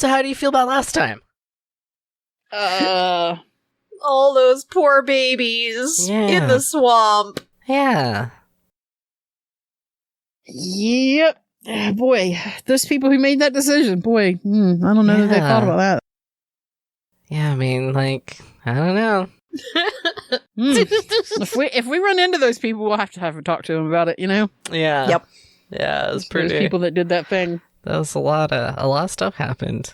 So how do you feel about last time? All those poor babies in the swamp. Yeah. Yep. Boy, those people who made that decision, boy, I don't know that they thought about that. Yeah, I mean, like, I don't know. If we run into those people, we'll have to talk to them about it, you know? Yeah. Yep. Yeah, it was pretty. Those people that did that thing. That was a lot of stuff happened.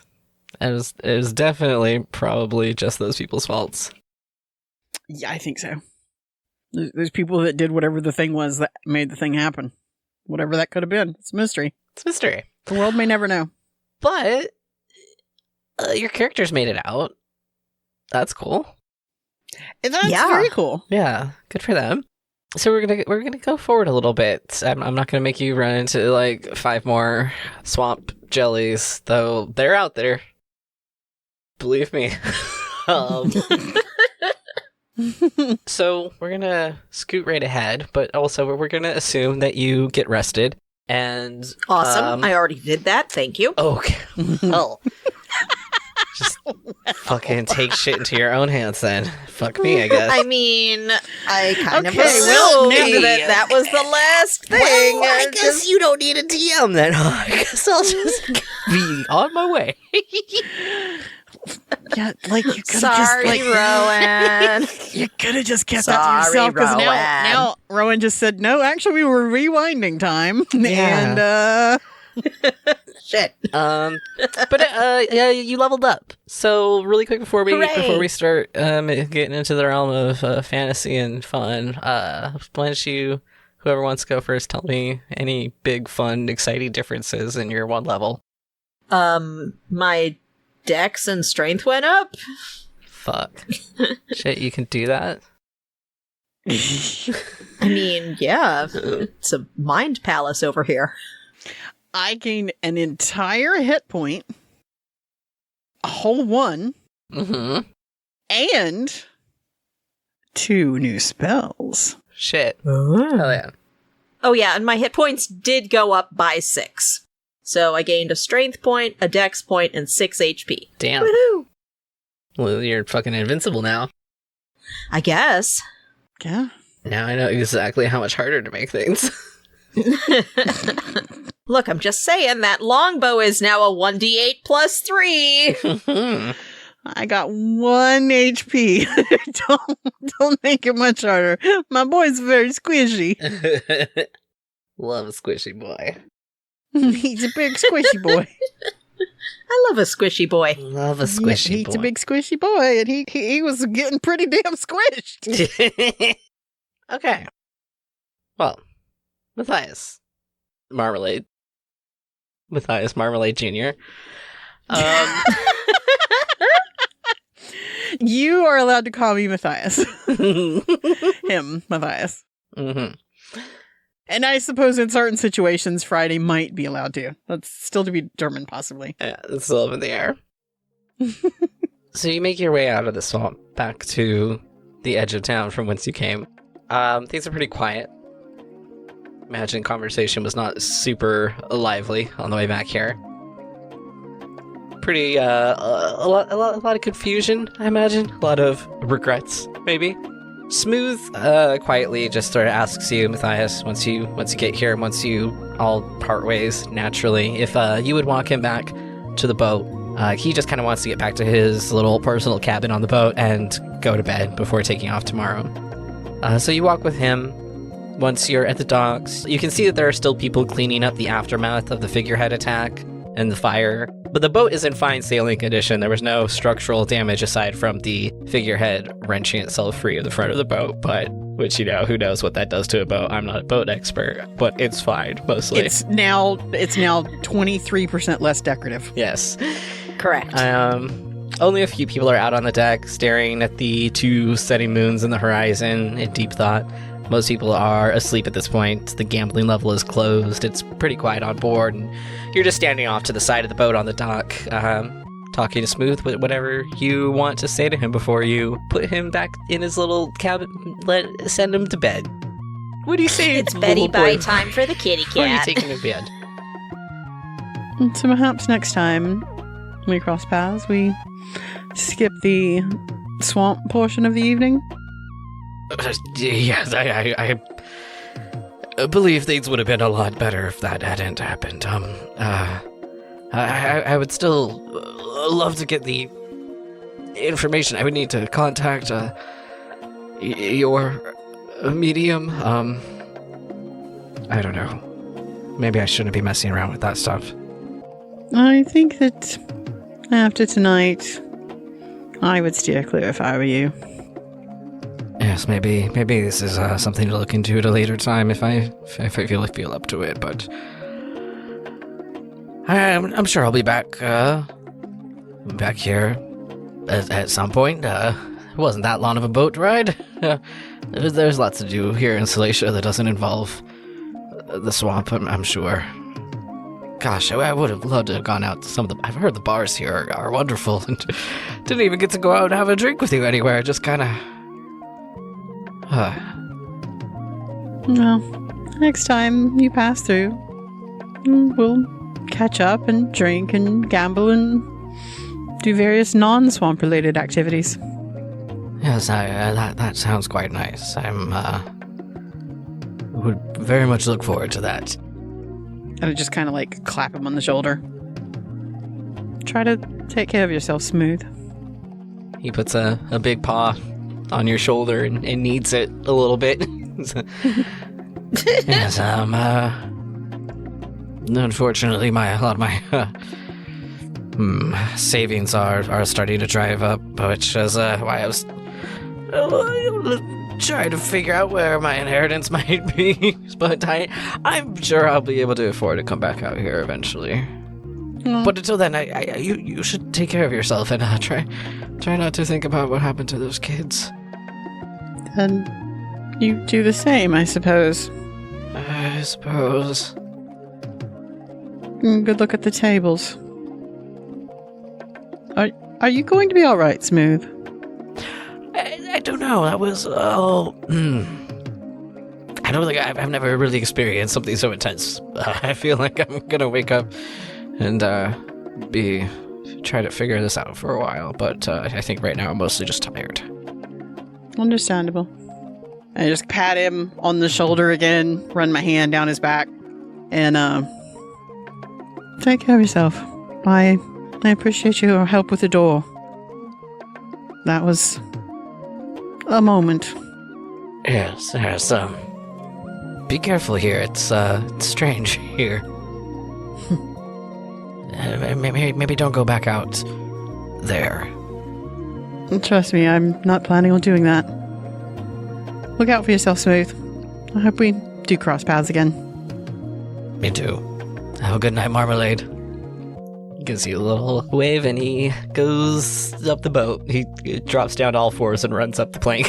It was definitely probably just those people's faults. Yeah, I think so. There's people that did whatever the thing was that made the thing happen. Whatever that could have been. It's a mystery. It's a mystery. The world may never know. But your characters made it out. That's cool. That's very cool. Yeah, good for them. So we're gonna go forward a little bit. I'm not gonna make you run into like 5 more swamp jellies, though they're out there. Believe me. So we're gonna scoot right ahead, but also we're gonna assume that you get rested. And awesome. I already did that. Thank you. Okay. Well, just fucking take shit into your own hands then. Fuck me, I guess. I mean, I kind of assumed that was the last thing. Well, I guess you don't need a DM then. I guess I'll just be on my way. Yeah, like you could have Sorry, just Rowan. You could have just kept that to yourself because now Rowan just said no. Actually, we were rewinding time, and shit. But yeah, you leveled up. So really quick before we start getting into the realm of fantasy and fun, why don't you, whoever wants to go first, tell me any big, fun, exciting differences in your 1 level. My dex and strength went up. Fuck. Shit, you can do that? I mean, yeah, it's a mind palace over here. I gained an entire hit point, a whole 1, and 2 new spells. Shit. Hell yeah. Oh yeah, and my hit points did go up by 6. So I gained a strength point, a dex point, and 6 HP. Damn. Woohoo! Well, you're fucking invincible now. I guess. Yeah. Now I know exactly how much harder to make things. Look, I'm just saying that longbow is now a 1d8 plus 3. I got 1 HP. don't make it much harder. My boy's very squishy. Love a squishy boy. He's a big squishy boy. I love a squishy boy. Love a squishy boy. He's a big squishy boy, and he was getting pretty damn squished. Okay. Well, Matthias Marmalade Jr. You are allowed to call me Matthias. Him, Matthias. Mm-hmm. And I suppose in certain situations, Friday might be allowed to. That's still to be determined, possibly. Yeah, it's still up in the air. So you make your way out of the swamp back to the edge of town from whence you came. Things are pretty quiet. Imagine conversation was not super lively on the way back here. Pretty, a lot of confusion, I imagine. A lot of regrets, maybe. Smooth, quietly just sort of asks you, Matthias, once you get here, once you all part ways naturally, if you would walk him back to the boat. He just kind of wants to get back to his little personal cabin on the boat and go to bed before taking off tomorrow. So you walk with him. Once you're at the docks, you can see that there are still people cleaning up the aftermath of the figurehead attack and the fire. But the boat is in fine sailing condition. There was no structural damage aside from the figurehead wrenching itself free of the front of the boat, which, you know, who knows what that does to a boat. I'm not a boat expert, but it's fine, mostly. It's now 23% less decorative. Yes. Correct. Only a few people are out on the deck staring at the 2 setting moons in the horizon in deep thought. Most people are asleep at this point. The gambling level is closed. It's pretty quiet on board, and you're just standing off to the side of the boat on the dock, talking to Smooth with whatever you want to say to him before you put him back in his little cabin, send him to bed. What do you say? It's Betty Bye time for the kitty cat. Who are you taking to bed? So perhaps next time, we cross paths. We skip the swamp portion of the evening. Yes, I believe things would have been a lot better if that hadn't happened. I would still love to get the information. I would need to contact your medium. I don't know. Maybe I shouldn't be messing around with that stuff. I think that after tonight, I would steer clear if I were you. Yes, maybe this is something to look into at a later time if I feel up to it. But I'm sure I'll be back here at some point. It wasn't that long of a boat ride. There's lots to do here in Salacia that doesn't involve the swamp, I'm sure. Gosh, I would have loved to have gone out to some of the... I've heard the bars here are wonderful, and didn't even get to go out and have a drink with you anywhere. Just kind of... Well, next time you pass through, we'll catch up and drink and gamble and do various non-swamp related activities. Yes, that sounds quite nice. Would very much look forward to that. And I just kind of like clap him on the shoulder. Try to take care of yourself, Smooth. He puts a big paw on your shoulder and kneads it a little bit. Yes, unfortunately, a lot of my savings are starting to drive up, which is why I was trying to figure out where my inheritance might be. But I'm sure I'll be able to afford to come back out here eventually. But until then, you should take care of yourself and try not to think about what happened to those kids. And you do the same, I suppose. I suppose. Good look at the tables. Are you going to be all right, Smooth? I don't know. That was I don't think I've never really experienced something so intense. I feel like I'm gonna wake up and try to figure this out for a while. But I think right now I'm mostly just tired. Understandable. I just pat him on the shoulder again, run my hand down his back, and take care of yourself. I appreciate your help with the door. That was a moment. Yes. Be careful here. It's strange here. Maybe don't go back out there. Trust me, I'm not planning on doing that. Look out for yourself, Smooth. I hope we do cross paths again. Me too. Have a good night, Marmalade. You can see a little wave and he goes up the boat. He drops down to all fours and runs up the plank.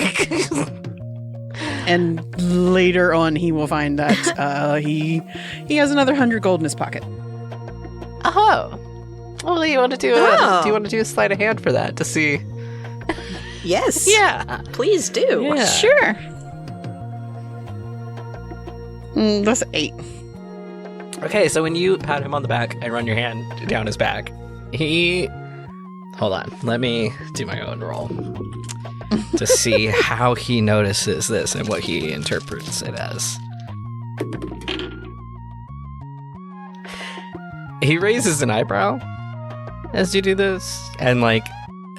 And later on he will find that he has another 100 gold in his pocket. Oh. Well, do you want to do a sleight of hand for that to see? Yes. Yeah. Please do. Yeah. Sure. That's 8. Okay, so when you pat him on the back and run your hand down his back, hold on, let me do my own roll to see how he notices this and what he interprets it as. He raises an eyebrow as you do this, and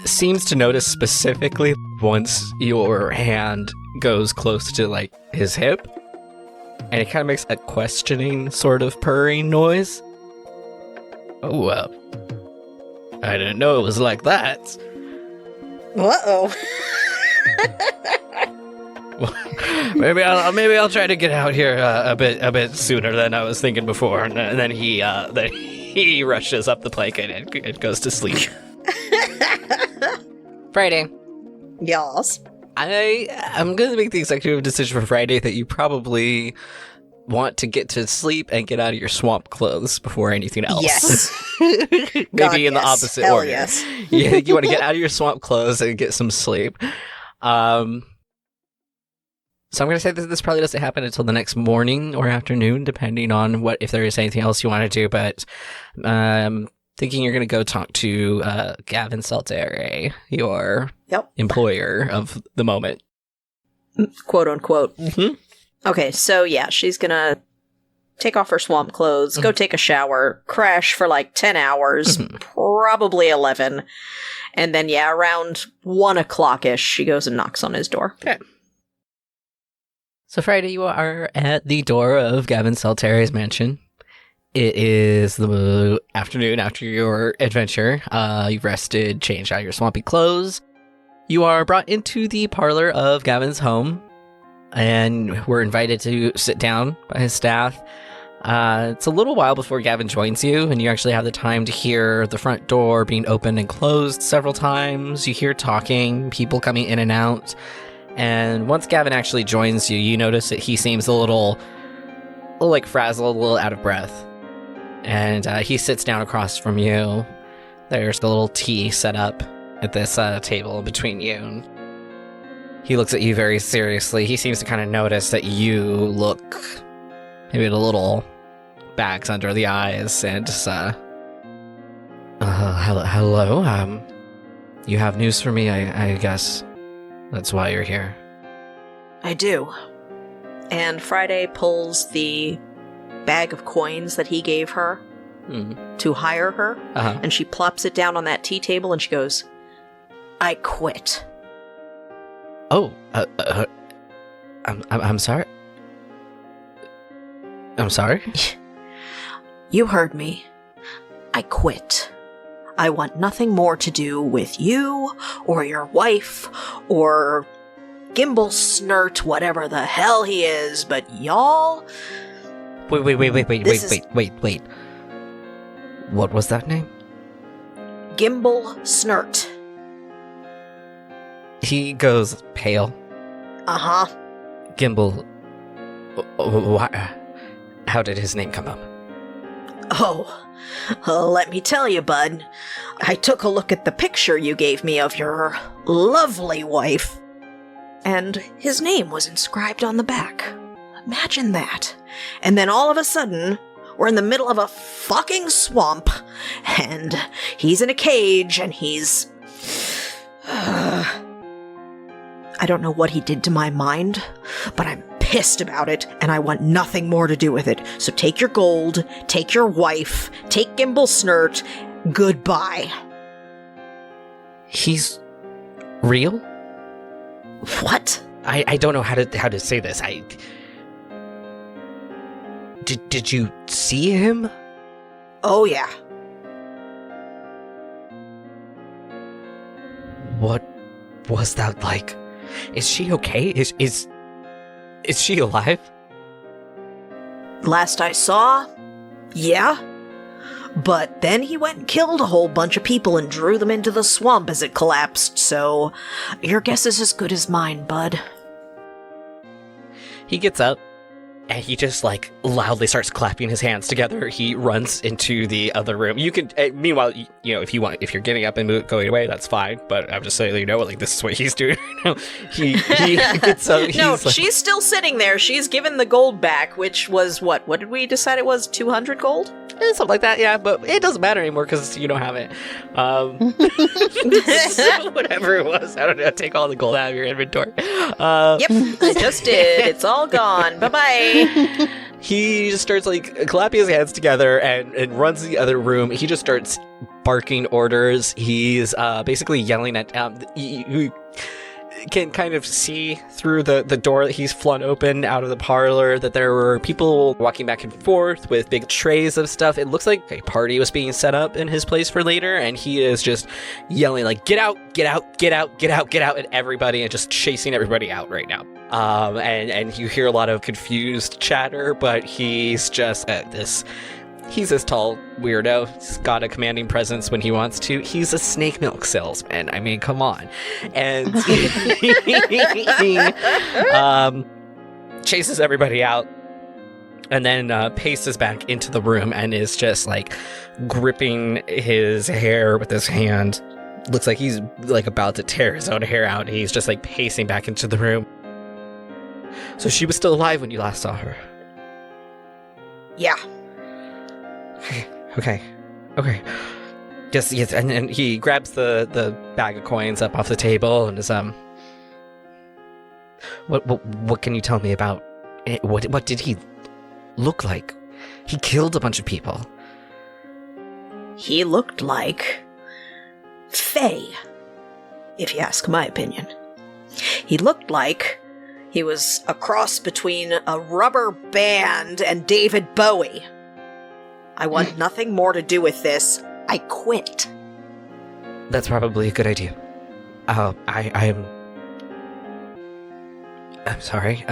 seems to notice specifically once your hand goes close to his hip. And it kind of makes a questioning sort of purring noise. Oh, well. I didn't know it was like that. Uh-oh. Maybe I'll try to get out here a bit sooner than I was thinking before. And then he rushes up the plank and goes to sleep. Friday. Yes. I'm going to make the executive decision for Friday that you probably want to get to sleep and get out of your swamp clothes before anything else. Yes. Maybe God, in the yes. opposite Hell order. Yes. Yeah, you want to get out of your swamp clothes and get some sleep. So I'm going to say that this probably doesn't happen until the next morning or afternoon, depending on if there is anything else you want to do. But thinking you're going to go talk to Gavin Saltere, your employer of the moment. Quote unquote. Mm-hmm. Okay, so yeah, she's gonna take off her swamp clothes, go take a shower, crash for like 10 hours, probably 11. And then, yeah, around 1 o'clock-ish, she goes and knocks on his door. Okay. So Friday, you are at the door of Gavin Saltere's mansion. It is the afternoon after your adventure. You've rested, changed out your swampy clothes. You are brought into the parlor of Gavin's home, and we're invited to sit down by his staff. It's a little while before Gavin joins you, and you actually have the time to hear the front door being opened and closed several times. You hear talking, people coming in and out. And once Gavin actually joins you, you notice that he seems a little like frazzled, a little out of breath. And he sits down across from you. There's the little tea set up at this table between you. And he looks at you very seriously. He seems to kind of notice that you look maybe a little bags under the eyes, and just, hello, you have news for me, I guess. That's why you're here. I do. And Friday pulls the bag of coins that he gave her to hire her, and she plops it down on that tea table, and she goes, I quit. Oh, I'm sorry. I'm sorry? You heard me. I quit. I want nothing more to do with you, or your wife, or Gimbal Snurt, whatever the hell he is, but y'all... Wait. What was that name? Gimbal Snurt. He goes pale. Uh-huh. Gimbal... How did his name come up? Oh, let me tell you, bud. I took a look at the picture you gave me of your lovely wife, and his name was inscribed on the back. Imagine that. And then all of a sudden, we're in the middle of a fucking swamp, and he's in a cage, and he's... I don't know what he did to my mind, but I'm pissed about it, and I want nothing more to do with it. So take your gold, take your wife, take Gimbal Snurt, goodbye. He's real? What? I don't know how to say this. Did you see him? Oh yeah. What was that like? Is she okay? Is she alive? Last I saw, yeah. But then he went and killed a whole bunch of people and drew them into the swamp as it collapsed, so your guess is as good as mine, bud. He gets up, and he just, like, loudly starts clapping his hands together. He runs into the other room. You can, meanwhile, you know, if you're getting up and going away, that's fine. But I'm just saying, you know, like, this is what he's doing right now. He gets up. No, she's still sitting there. She's given the gold back, which was, what did we decide it was? 200 gold? Something like that, yeah. But it doesn't matter anymore because you don't have it. So whatever it was, I don't know. Take all the gold out of your inventory. Yep, I just did. It's all gone. Bye-bye. He just starts, like, clapping his hands together and runs to the other room. He just starts barking orders. He's basically yelling at... you can kind of see through the door that he's flung open out of the parlor that there were people walking back and forth with big trays of stuff. It looks like a party was being set up in his place for later, and he is just yelling, like, get out, get out, get out, get out, get out at everybody, and just chasing everybody out right now. And you hear a lot of confused chatter, but he's just he's this tall weirdo. He's got a commanding presence when he wants to. He's a snake milk salesman. I mean, come on. And he chases everybody out and then paces back into the room and is just, like, gripping his hair with his hand. Looks like he's, like, about to tear his own hair out. He's just, like, pacing back into the room. So she was still alive when you last saw her? Yeah. Okay. Just yes, and he grabs the bag of coins up off the table and is What can you tell me about it? What did he look like? He killed a bunch of people. He looked like Faye, if you ask my opinion. He looked like he was a cross between a rubber band and David Bowie. I want nothing more to do with this. I quit. That's probably a good idea. I'm sorry.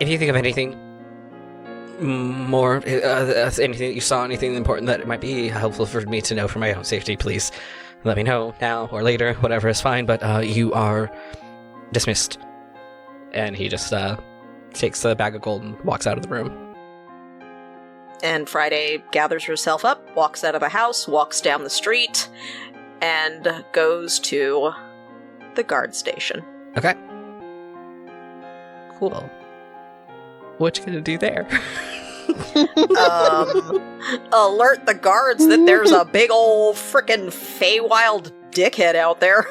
If you think of anything more, anything that you saw, anything important that might be helpful for me to know for my own safety, please let me know now or later. Whatever is fine, but you are dismissed. And he just takes the bag of gold and walks out of the room. And Friday gathers herself up, walks out of the house, walks down the street, and goes to the guard station. Okay. Cool. What you gonna do there? Alert the guards that there's a big ol' frickin' Feywild dickhead out there.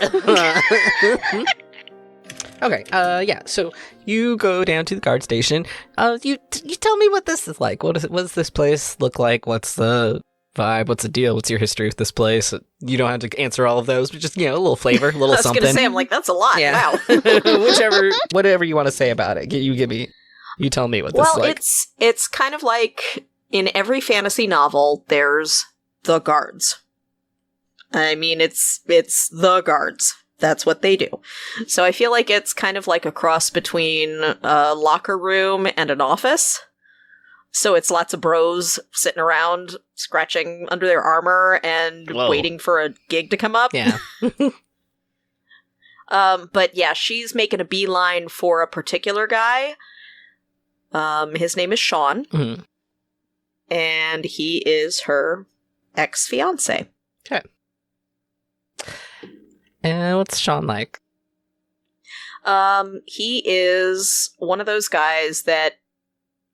Okay, yeah, so you go down to the guard station. You tell me what this is like. What does this place look like? What's the vibe? What's the deal? What's your history with this place? You don't have to answer all of those, but just, a little flavor, a little something. I was gonna say, I'm like, that's a lot. Yeah. Wow. Whatever you want to say about it. You tell me what this is like. Well, it's kind of like in every fantasy novel, there's the guards. I mean, it's the guards. That's what they do. So I feel like it's kind of like a cross between a locker room and an office. So it's lots of bros sitting around, scratching under their armor and waiting for a gig to come up. Yeah. But yeah, she's making a beeline for a particular guy. His name is Sean. Mm-hmm. And he is her ex-fiancé. Okay. And what's Sean like? He is one of those guys that,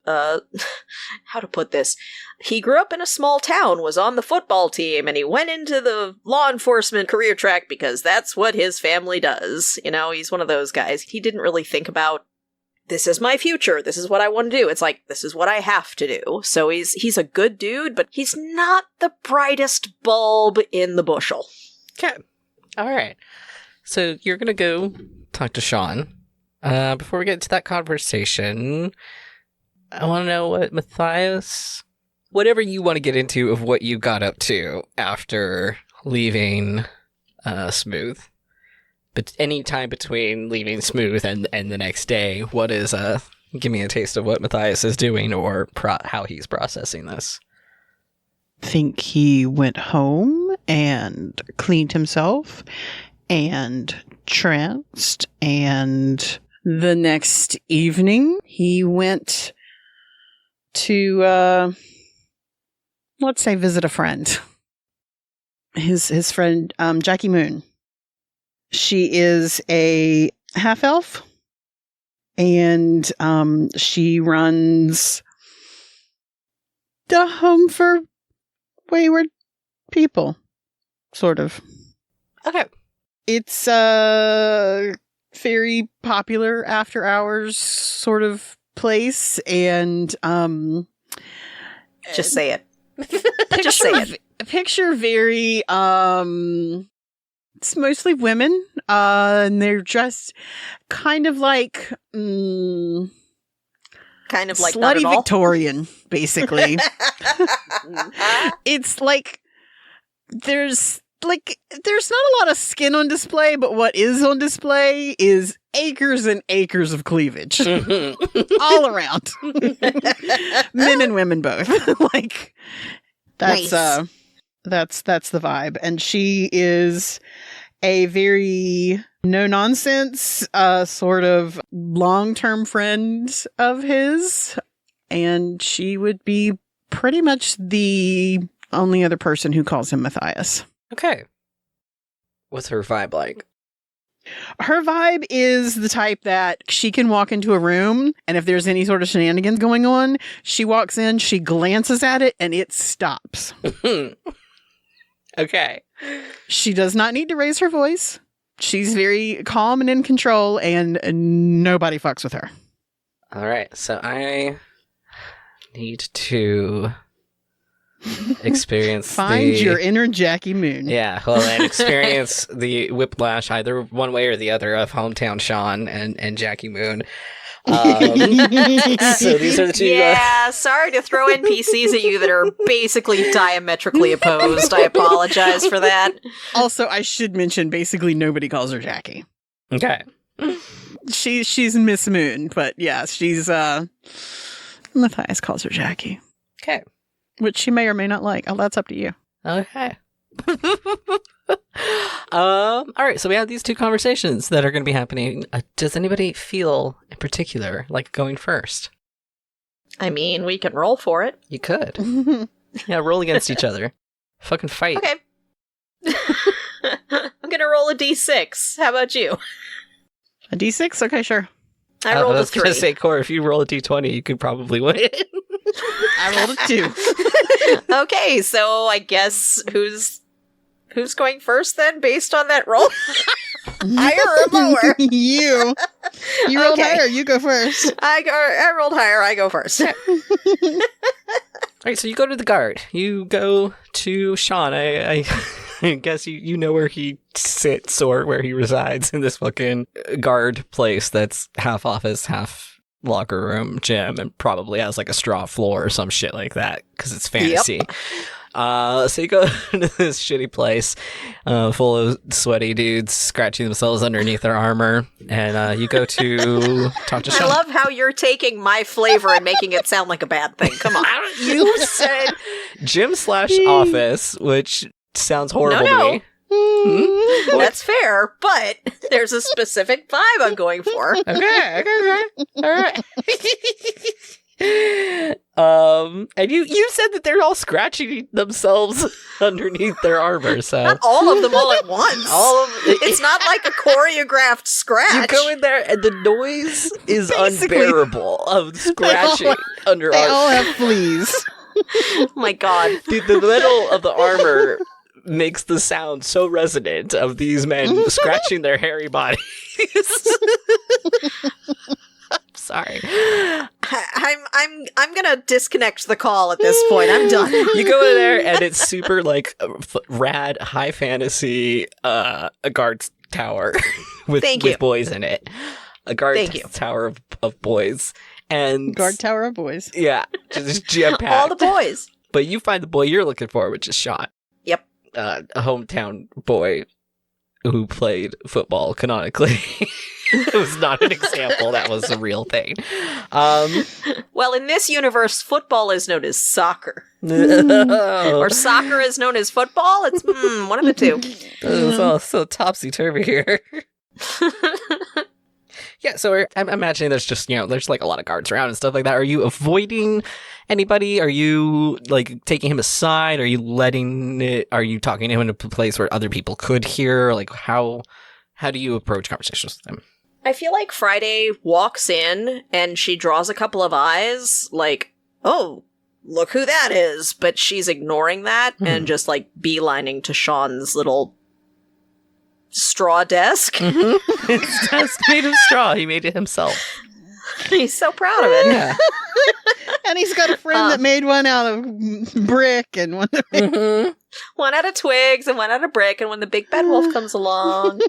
how to put this? He grew up in a small town, was on the football team, and he went into the law enforcement career track because that's what his family does. He's one of those guys. He didn't really think about, this is my future, this is what I want to do. It's like, this is what I have to do. So he's a good dude, but he's not the brightest bulb in the bushel. Okay. All right. So you're going to go talk to Sean. Before we get into that conversation, I want to know what Matthias, whatever you want to get into of what you got up to after leaving Smooth. But any time between leaving Smooth and the next day, what is, give me a taste of what Matthias is doing or how he's processing this. Think he went home and cleaned himself and tranced, and the next evening he went to let's say visit a friend, his friend Jackie Moon. She is a half elf, and she runs the home for wayward people, sort of. Okay. It's a very popular after hours sort of place, and just say it. Just say it. Picture very it's mostly women, and they're dressed kind of like kind of like slutty Victorian, basically. It's like there's not a lot of skin on display, but what is on display is acres and acres of cleavage all around. Men and women both. Like that's nice. That's the vibe. And she is a very no nonsense sort of long-term friend of his, and she would be pretty much the only other person who calls him Matthias. Okay. What's her vibe like? Her vibe is the type that she can walk into a room, and if there's any sort of shenanigans going on, she walks in, she glances at it, and it stops. Okay. She does not need to raise her voice. She's very calm and in control, and nobody fucks with her. All right. So I need to experience Find your inner Jackie Moon. Yeah, well, and experience the whiplash either one way or the other of Hometown Sean and Jackie Moon. So these are the two. Yeah, sorry to throw NPCs at you that are basically diametrically opposed. I apologize for that. Also, I should mention, basically nobody calls her Jackie. Okay. She's Miss Moon, but yeah, she's Matthias calls her Jackie. Okay. Which she may or may not like. Oh, that's up to you. Okay. All right, so we have these two conversations that are going to be happening. Does anybody feel in particular like going first? I mean, we can roll for it. You could. Yeah, roll against each other. Fucking fight. Okay. I'm gonna roll a d6. How about you? A D6? Okay, sure. I rolled I a was 3. going to say, Cora, if you roll a d20, you could probably win. I rolled a 2. Okay, so I guess who's going first then, based on that roll? Higher or lower? You rolled Okay. higher. You go first. I rolled higher. I go first. All right, so you go to the guard. You go to Sean. I guess you know where he sits or where he resides in this fucking guard place that's half office, half locker room, gym, and probably has like a straw floor or some shit like that because it's fantasy. So you go to this shitty place full of sweaty dudes scratching themselves underneath their armor, and you go to talk to Sean. I love how you're taking my flavor and making it sound like a bad thing. Come on. You said gym/office, which sounds horrible to me. That's fair, but there's a specific vibe I'm going for. Okay. All right. And you said that they're all scratching themselves underneath their armor, so Not all of them all at once. It's not like a choreographed scratch. you go in there and the noise is Basically. unbearable of scratching under They all armor. have fleas. Oh my god. Dude, the metal of the armor makes the sound so resonant of these men scratching their hairy bodies. I'm sorry. I'm gonna disconnect the call at this point. I'm done. You go in there and it's super like rad high fantasy a guard tower with Thank you. boys in it. A guard Thank you. tower of boys. And Guard Tower of Boys. yeah, just jam packed. All the boys. But you find the boy you're looking for, which is Sean. Yep. A hometown boy who played football canonically. It was not an example. That was a real thing. Well, in this universe, football is known as soccer. Oh. Or soccer is known as football. It's one of the two. It's all so topsy-turvy here. Yeah, so I'm imagining there's just, there's like a lot of guards around and stuff like that. Are you avoiding anybody? Are you like taking him aside? Are you talking to him in a place where other people could hear? Like how do you approach conversations with him? I feel like Friday walks in and she draws a couple of eyes, like, oh, look who that is. But she's ignoring that and just like beelining to Sean's little straw desk. His desk made of straw. He made it himself. He's so proud of it. Yeah. And he's got a friend that made one out of brick and one that made... One out of twigs and one out of brick, and when the big bad wolf comes along.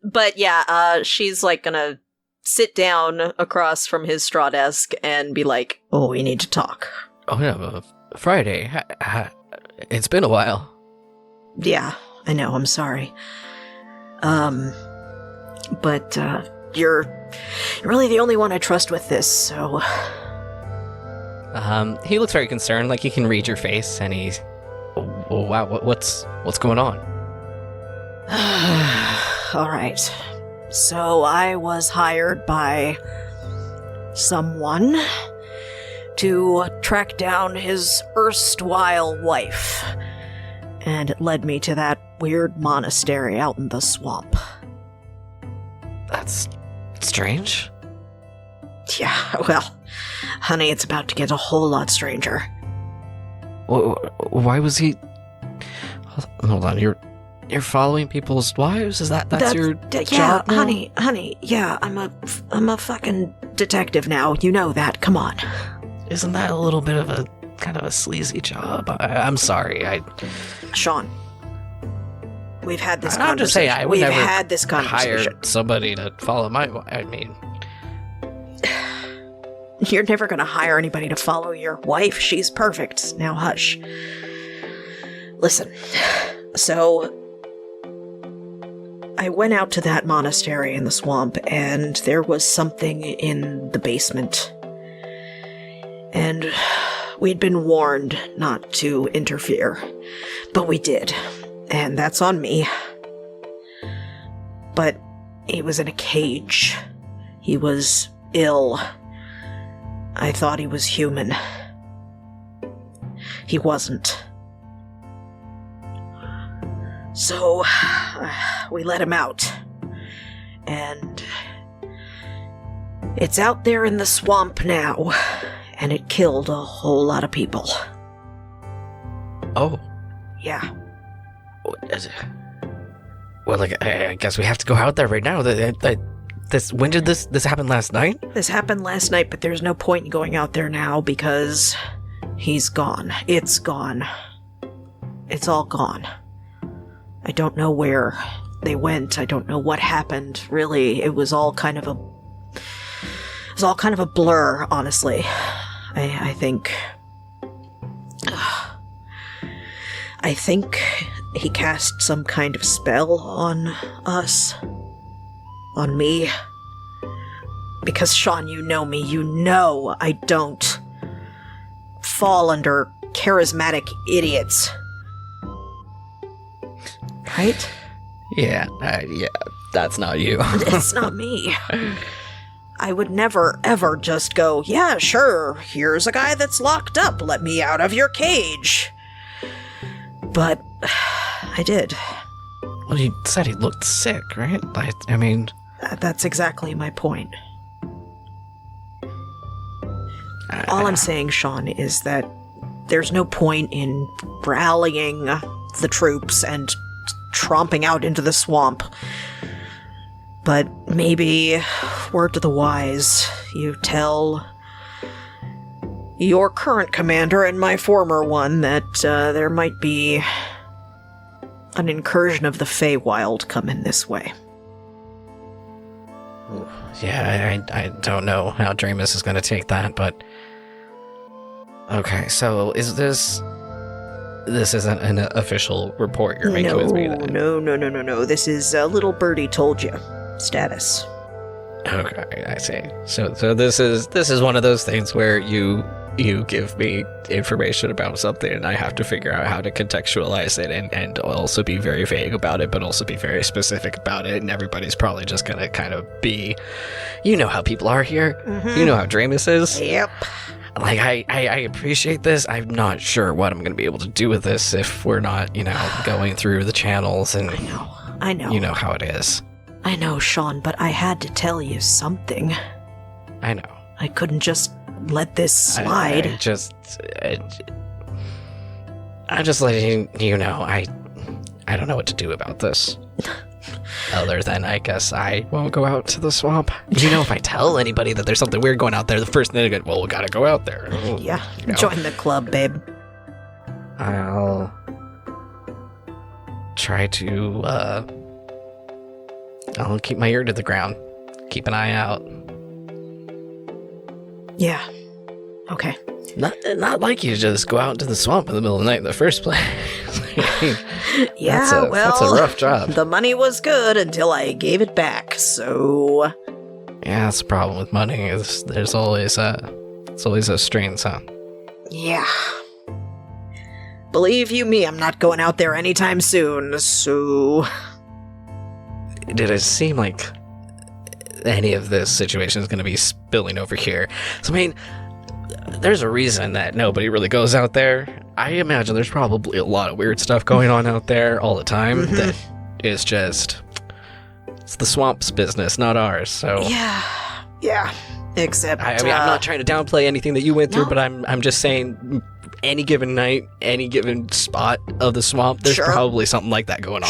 But yeah, she's like gonna sit down across from his straw desk and be like, oh, we need to talk. Oh, yeah, Friday. It's been a while. Yeah, I know, I'm sorry. But you're really the only one I trust with this, so... He looks very concerned, like he can read your face, and he's, oh wow, what's going on? All right. So I was hired by someone to track down his erstwhile wife, and it led me to that weird monastery out in the swamp. That's strange. Yeah, well, honey, it's about to get a whole lot stranger. Why was he... Hold on, you're following people's wives? That's your job now? honey, yeah, I'm a fucking detective now. You know that. Come on. Isn't that a little bit of a kind of a sleazy job? I'm sorry. Sean, we've had this I'm just saying, conversation. We've had this conversation. Hire somebody to follow my... I mean... You're never going to hire anybody to follow your wife. She's perfect. Now hush. Listen, so I went out to that monastery in the swamp, and there was something in the basement. And we'd been warned not to interfere, but we did, and that's on me. But he was in a cage. He was ill. I thought he was human. He wasn't. So, we let him out. And it's out there in the swamp now, and it killed a whole lot of people. Oh. Yeah. Well, like, I guess we have to go out there right now. When did this happen last night? This happened last night, but there's no point in going out there now because he's gone. It's gone. It's all gone. I don't know where they went. I don't know what happened. Really, it was all kind of a blur, honestly. I think he cast some kind of spell on us. On me. Because, Sean, you know me. You know I don't fall under charismatic idiots. Right? Yeah, that's not you. It's not me. I would never, ever just go, yeah, sure, here's a guy that's locked up. Let me out of your cage. But I did. Well, you said he looked sick, right? I mean... That's exactly my point. All I'm saying, Sean, is that there's no point in rallying the troops and tromping out into the swamp. But maybe, word to the wise, you tell your current commander and my former one that there might be an incursion of the Feywild coming this way. Yeah, I don't know how Dramus is going to take that, but... Okay, so is this... This isn't an official report you're making with me, then? No. This is Little Birdie Told You status. Okay, I see. So this is one of those things where you give me information about something and I have to figure out how to contextualize it and also be very vague about it, but also be very specific about it, and everybody's probably just gonna kind of be, you know how people are here. Mm-hmm. You know how Dramus is. Yep. Like, I appreciate this. I'm not sure what I'm gonna be able to do with this if we're not, going through the channels, and I know. You know how it is. I know, Sean, but I had to tell you something. I know. I couldn't just let this slide. I'm just letting you know, I don't know what to do about this. Other than, I guess, I won't go out to the swamp. If I tell anybody that there's something weird going out there, the first thing they go, well, we gotta go out there. Yeah, join the club, babe. I'll try to, I'll keep my ear to the ground. Keep an eye out. Yeah. Okay. Not like you just go out into the swamp in the middle of the night in the first place. Yeah, that's a rough job. The money was good until I gave it back, so... Yeah, that's the problem with money, is there's always those strings, huh? Yeah. Believe you me, I'm not going out there anytime soon, so... Did it seem like any of this situation is going to be spilling over here? So, I mean, there's a reason that nobody really goes out there. I imagine there's probably a lot of weird stuff going on out there all the time that is just It's the swamp's business, not ours. So Yeah. Except, I mean, I'm not trying to downplay anything that you went through, No. but I'm just saying, any given night, any given spot of the swamp, there's Sure. probably something like that going on.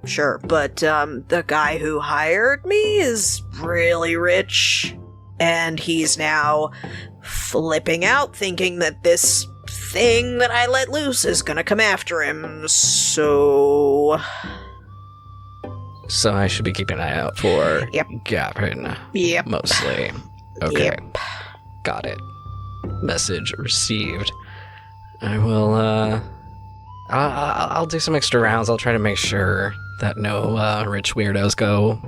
Sure. But the guy who hired me is really rich, and he's now flipping out, thinking that this thing that I let loose is gonna come after him. So So I should be keeping an eye out for Yep. Gavin, yep. mostly. Okay, Yep. got it. Message received. I will, I'll do some extra rounds. I'll try to make sure that no rich weirdos go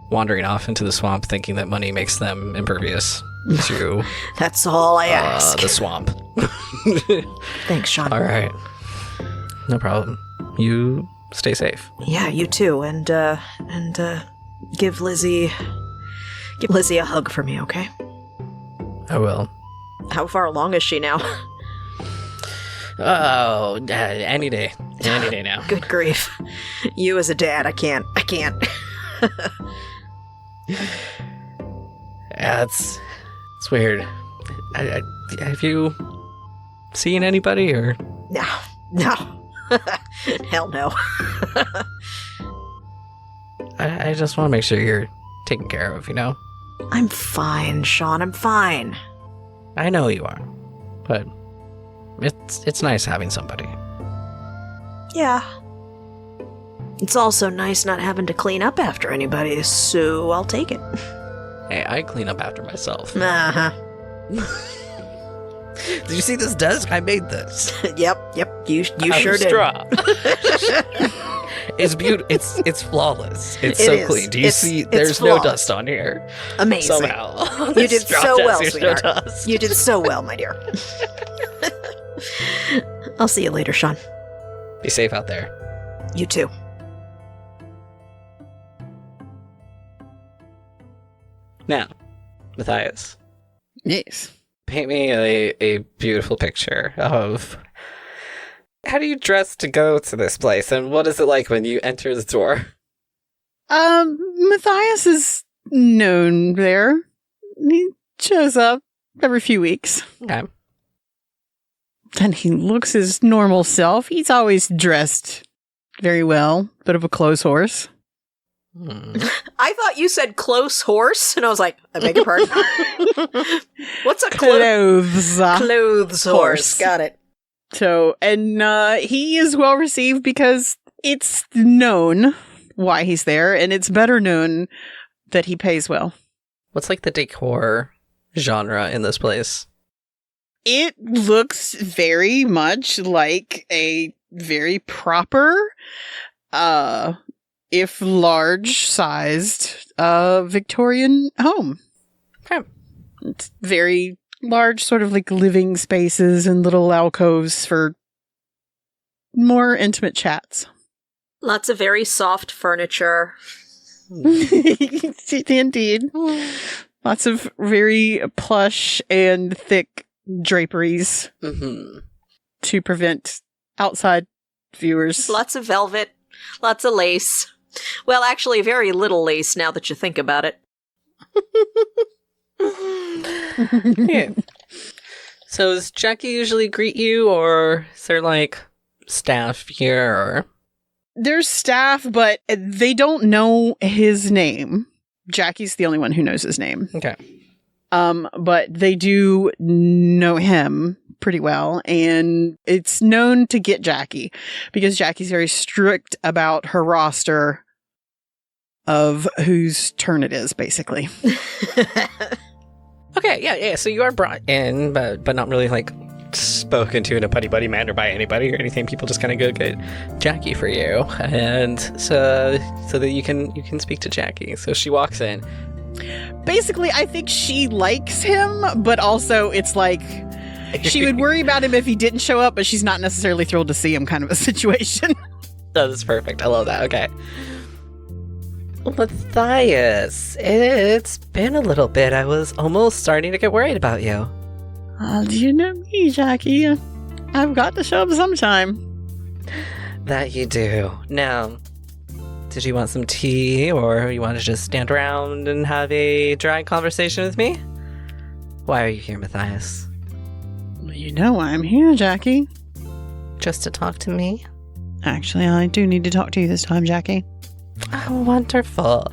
wandering off into the swamp thinking that money makes them impervious to That's all I ask. the swamp. Thanks, Sean. All right. No problem. You stay safe. Yeah, you too. And give Lizzie a hug for me, okay? I will. How far along is she now? Oh, any day. Any day now. Good grief. You as a dad, I can't. Yeah, it's weird. Have you seen anybody or? No. Hell no. I just want to make sure you're taken care of, you know? I'm fine, Sean, I'm fine. I know you are, but it's nice having somebody. Yeah. It's also nice not having to clean up after anybody, so I'll take it. Hey, I clean up after myself. Uh-huh. Did you see this desk? I made this. Yep. You Out sure of did. straw. It's beautiful. It's flawless. It's It so is. clean. Do you see? It's There's no flawless. dust on here. Amazing. Somehow. You did Straw so desk, well, there's sweetheart. No dust. You did so well, my dear. I'll see you later, Sean. Be safe out there. You too. Now, Matthias, Yes. paint me a beautiful picture of how do you dress to go to this place, and what is it like when you enter the door? Matthias is known there. He shows up every few weeks. Okay. And he looks his normal self. He's always dressed very well. Bit of a clothes horse. I thought you said close horse, and I was like, I beg your pardon. What's a Clothes. clothes horse? Got it. So, and he is well received because it's known why he's there, and it's better known that he pays well. What's like the decor genre in this place? It looks very much like a very proper, if large-sized, Victorian home. Okay. It's very large, sort of like living spaces and little alcoves for more intimate chats. Lots of very soft furniture. Indeed. Lots of very plush and thick draperies Mm-hmm. to prevent outside viewers. Lots of velvet. Lots of lace. Well, actually, very little lace now that you think about it. Yeah. So does Jackie usually greet you, or is there like staff here? Or There's staff, but they don't know his name. Jackie's the only one who knows his name. okay, But they do know him pretty well, and it's known to get Jackie because Jackie's very strict about her roster of whose turn it is, basically. okay, yeah. So you are brought in, but not really like spoken to in a putty buddy manner by anybody or anything. People just kind of go get Jackie for you, and so that you can speak to Jackie. So she walks in. Basically, I think she likes him, but also it's like she would worry about him if he didn't show up, but she's not necessarily thrilled to see him, kind of a situation. Oh, that's perfect. I love that. Okay. Matthias, it's been a little bit. I was almost starting to get worried about you. Do you know me, Jackie? I've got to show up sometime. That you do. Now, Did you want some tea, or you want to just stand around and have a dry conversation with me? Why are you here, Matthias? Well, you know why I'm here, Jackie. Just to talk to me? Actually, I do need to talk to you this time, Jackie. Oh, wonderful.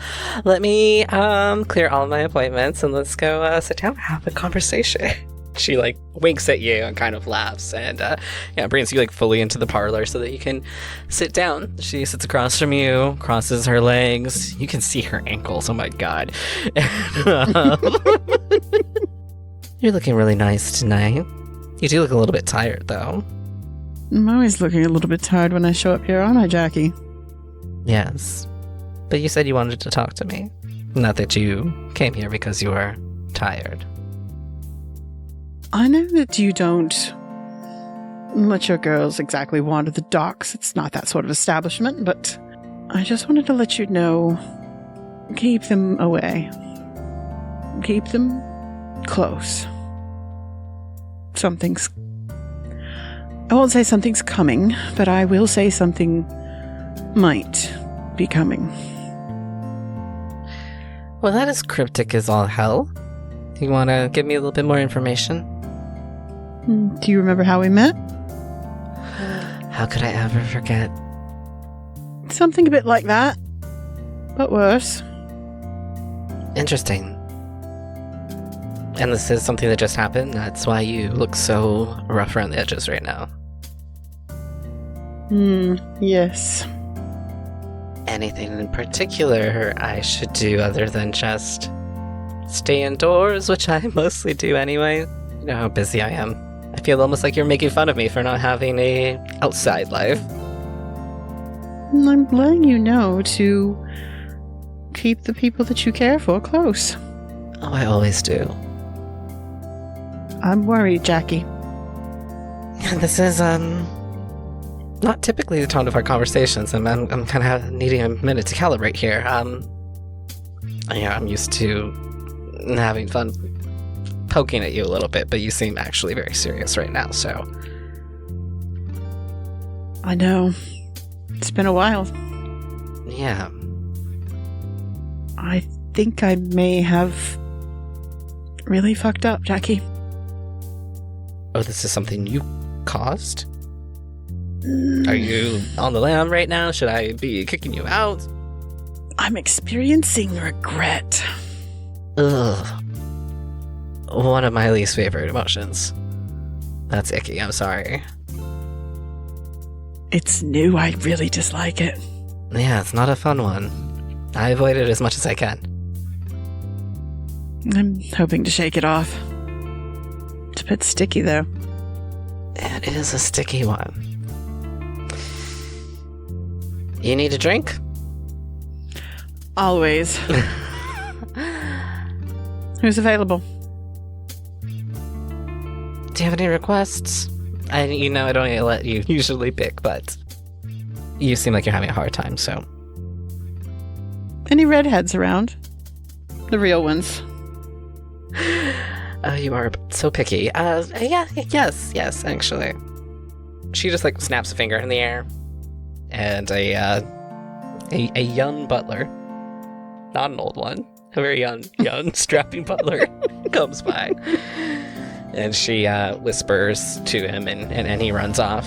Let me clear all my appointments and let's go sit down and have a conversation. She like winks at you and kind of laughs and brings you like fully into the parlor so that you can sit down. She sits across from you, crosses her legs. You can see her ankles. Oh my god. You're looking really nice tonight. You do look a little bit tired though. I'm always looking a little bit tired when I show up here, aren't I, Jackie? Yes. But you said you wanted to talk to me. Not that you came here because you were tired. I know that you don't let your girls exactly wander the docks. It's not that sort of establishment, but I just wanted to let you know, keep them away. Keep them close. I won't say something's coming, but I will say something might be coming. Well, that is cryptic as all hell. Do you want to give me a little bit more information? Do you remember how we met? How could I ever forget? Something a bit like that, but worse. Interesting. And this is something that just happened? That's why you look so rough around the edges right now. Yes. Anything in particular I should do other than just stay indoors, which I mostly do anyway? You know how busy I am. I feel almost like you're making fun of me for not having a outside life. I'm letting you know to keep the people that you care for close. Oh, I always do. I'm worried, Jackie. This is, not typically the tone of our conversations, and I'm kind of needing a minute to calibrate here. I'm used to having fun poking at you a little bit, but you seem actually very serious right now, so. I know. It's been a while. Yeah. I think I may have really fucked up, Jackie. Oh, this is something you caused? Are you on the lam right now? Should I be kicking you out? I'm experiencing regret. Ugh. One of my least favorite emotions. That's icky, I'm sorry. It's new, I really dislike it. Yeah, it's not a fun one. I avoid it as much as I can. I'm hoping to shake it off. It's a bit sticky, though. It is a sticky one. You need a drink? Always. Who's available? Do you have any requests? I don't let you usually pick, but you seem like you're having a hard time, so. Any redheads around? The real ones. You are so picky. Yes, actually. She just like snaps a finger in the air, and a young butler, not an old one, a very young strapping butler comes by, and she whispers to him, and he runs off.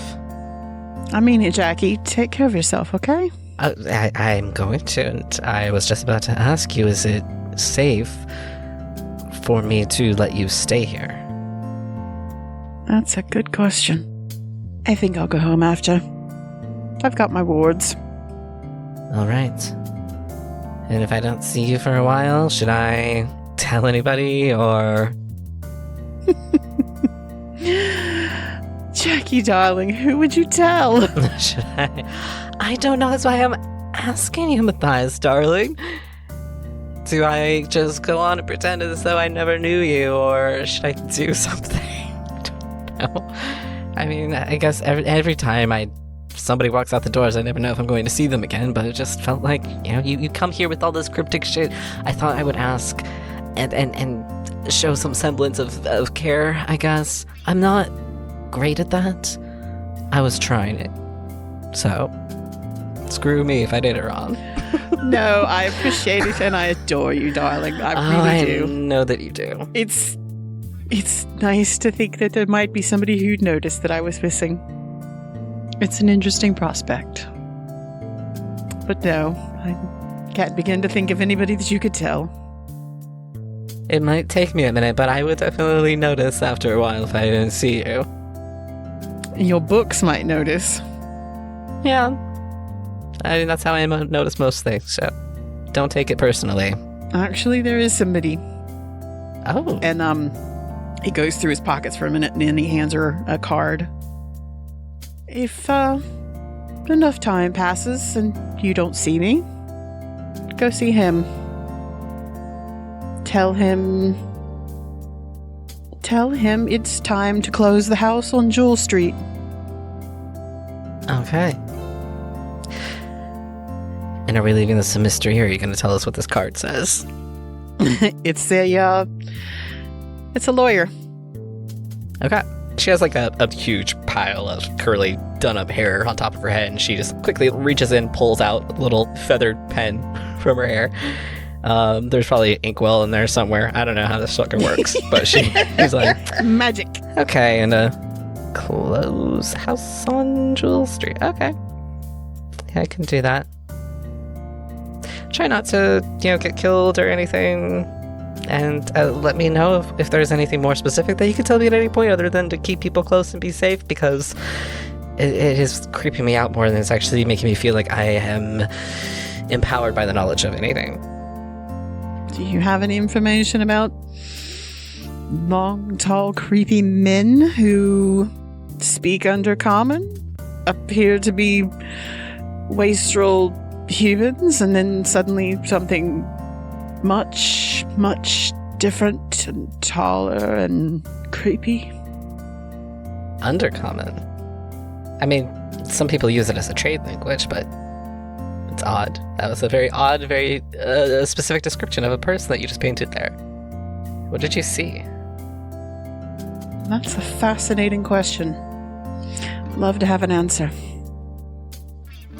I mean it, Jackie. Take care of yourself, okay? I'm going to, and I was just about to ask you, is it safe for me to let you stay here? That's a good question. I think I'll go home after. I've got my wards. All right. And if I don't see you for a while, should I tell anybody, or... Jackie, darling, who would you tell? Should I don't know, that's why I'm asking you, Matthias, darling. Do I just go on and pretend as though I never knew you, or should I do something? I don't know. I mean, I guess every time somebody walks out the doors, I never know if I'm going to see them again, but it just felt like, you come here with all this cryptic shit. I thought I would ask and show some semblance of care, I guess. I'm not great at that. I was trying it. So, screw me if I did it wrong. No, I appreciate it and I adore you, darling. I really do. I know that you do. It's nice to think that there might be somebody who'd notice that I was missing. It's an interesting prospect. But no, I can't begin to think of anybody that you could tell. It might take me a minute, but I would definitely notice after a while if I didn't see you. Your books might notice. Yeah. I mean, that's how I notice most things, so don't take it personally. Actually, there is somebody. Oh. And, he goes through his pockets for a minute and then he hands her a card. If, enough time passes and you don't see me, go see him. Tell him it's time to close the house on Jewel Street. Okay. And are we leaving this a mystery, or are you going to tell us what this card says? It's a lawyer. Okay. She has like a huge pile of curly done-up hair on top of her head, and she just quickly reaches in, pulls out a little feathered pen from her hair. There's probably an inkwell in there somewhere. I don't know how this sucker works, but she's like... Magic. Okay, and close house on Jewel Street. Okay. Yeah, I can do that. Try not to, get killed or anything. And let me know if there's anything more specific that you can tell me at any point other than to keep people close and be safe, because it is creeping me out more than it's actually making me feel like I am empowered by the knowledge of anything. Do you have any information about long, tall, creepy men who speak under common, appear to be wastrel humans, and then suddenly something much, much different and taller and creepy? Undercommon? I mean, some people use it as a trade language, but it's odd. That was a very odd, very specific description of a person that you just painted there. What did you see? That's a fascinating question. Love to have an answer.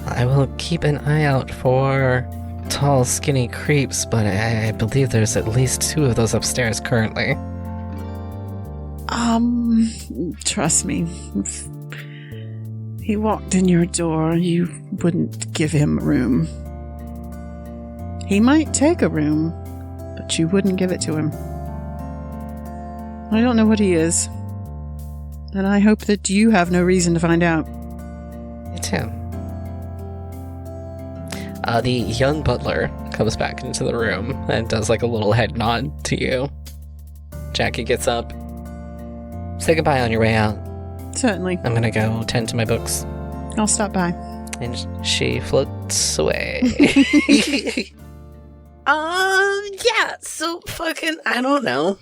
I will keep an eye out for tall, skinny creeps, but I believe there's at least 2 of those upstairs currently. Trust me. If he walked in your door, you wouldn't give him room. He might take a room, but you wouldn't give it to him. I don't know what he is, and I hope that you have no reason to find out. Me too. The young butler comes back into the room and does like a little head nod to you. Jackie gets up. Say goodbye on your way out. Certainly. I'm gonna go tend to my books. I'll stop by. And she floats away. Yeah, so fucking, I don't know.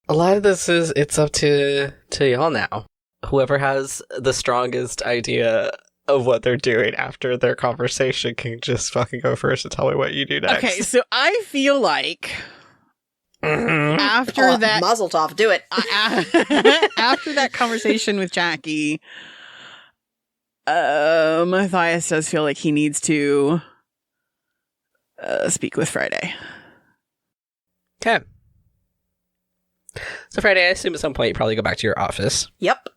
A lot of this is, it's up to y'all now. Whoever has the strongest idea of what they're doing after their conversation can just fucking go first and tell me what you do next. Okay, so I feel like after that... Mazel tov, do it. After that conversation with Jackie, Matthias does feel like he needs to speak with Friday. Okay. So Friday, I assume at some point you probably go back to your office. Yep.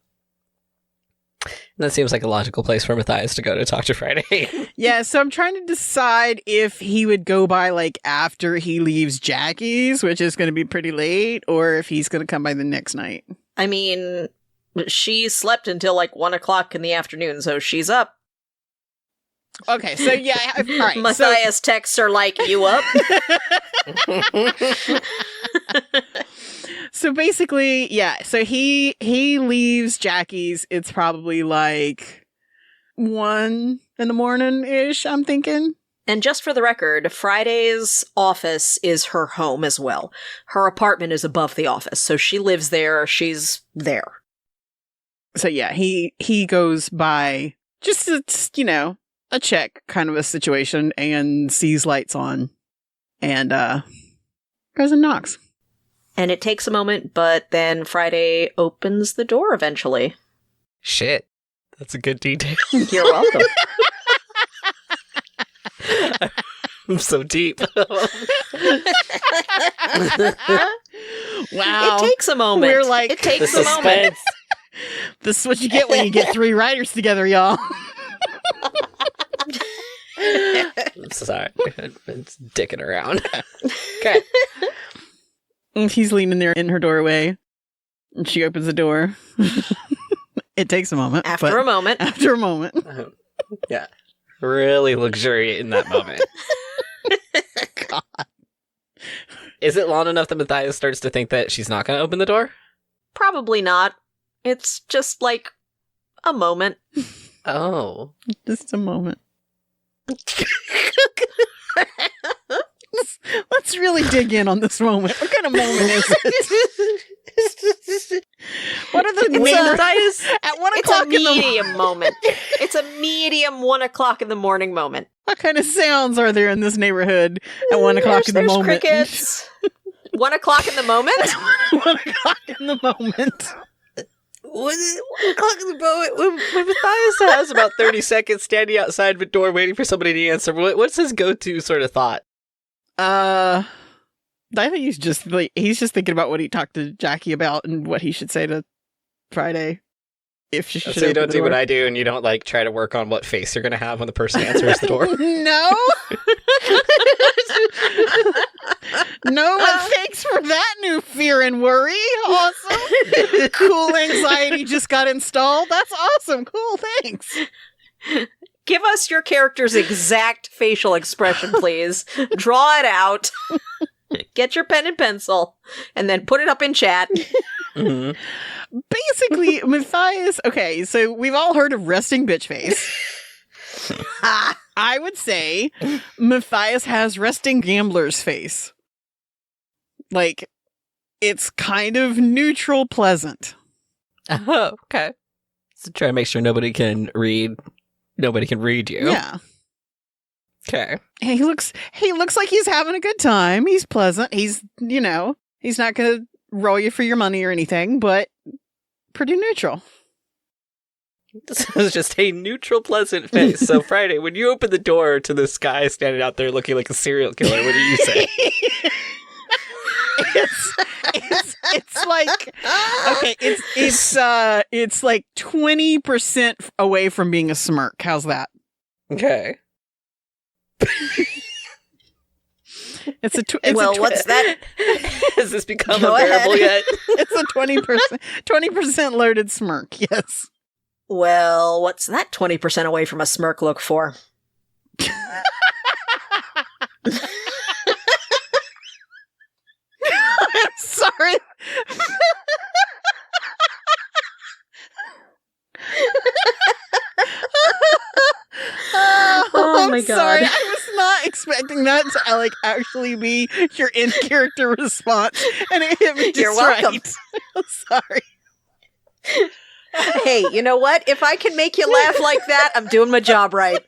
And that seems like a logical place for Matthias to go to talk to Friday. Yeah, so I'm trying to decide if he would go by like after he leaves Jackie's, which is going to be pretty late, or if he's going to come by the next night. I mean, she slept until like 1 o'clock in the afternoon, so she's up. Okay, so yeah, all right. Matthias texts her like, you up? So basically, yeah, so he leaves Jackie's, it's probably like 1 in the morning-ish, I'm thinking. And just for the record, Friday's office is her home as well. Her apartment is above the office, so she lives there, she's there. So yeah, he goes by just, a check kind of a situation and sees lights on and goes and knocks. And it takes a moment, but then Friday opens the door eventually. Shit. That's a good detail. You're welcome. I'm so deep. Wow. It takes a moment. We're like it takes a moment. This is what you get when you get three writers together, y'all. I'm sorry. It's dicking around. Okay. And he's leaning there in her doorway. And she opens the door. It takes a moment. After a moment. After a moment. Yeah. Really luxuriate in that moment. God. Is it long enough that Matthias starts to think that she's not going to open the door? Probably not. It's just like a moment. Oh. Just a moment. Let's really dig in on this moment. What kind of moment is it? What are the Matthias? At 1 It's a o'clock in the medium moment. It's a medium 1 o'clock in the morning moment. What kind of sounds are there in this neighborhood at 1 o'clock in the There's moment? crickets. 1 o'clock in the moment? 1 o'clock in the moment. 1 o'clock in the moment. When Matthias has about 30 seconds standing outside the door waiting for somebody to answer, what's his go-to sort of thought? I think he's just thinking about what he talked to Jackie about and what he should say to Friday. If she should So you open don't the do door. what I do, and you don't like try to work on what face you're going to have when the person answers the door. No. No one thanks for that new fear and worry. Awesome. Cool anxiety just got installed. That's awesome. Cool, thanks. Give us your character's exact facial expression, please. Draw it out. Get your pen and pencil, and then put it up in chat. Mm-hmm. Basically, Matthias, okay, so we've all heard of resting bitch face. I would say Matthias has resting gambler's face. Like, it's kind of neutral pleasant. Oh, okay. So try to make sure nobody can read you. Yeah. Okay. He looks like he's having a good time. He's pleasant. He's not going to roll you for your money or anything, but pretty neutral. This is just a neutral, pleasant face. So Friday, when you open the door to this guy standing out there looking like a serial killer, what do you say? It's like, okay, it's like 20% away from being a smirk. How's that? Okay. What's that? Has this become Go unbearable ahead. yet? It's a 20% loaded smirk. Yes. Well, what's that 20% away from a smirk look for? I'm sorry. Oh I'm my God. sorry. I was not expecting that to actually be your in-character response, and it hit me just You're welcome. right. I'm sorry. Hey, you know what? If I can make you laugh like that, I'm doing my job right.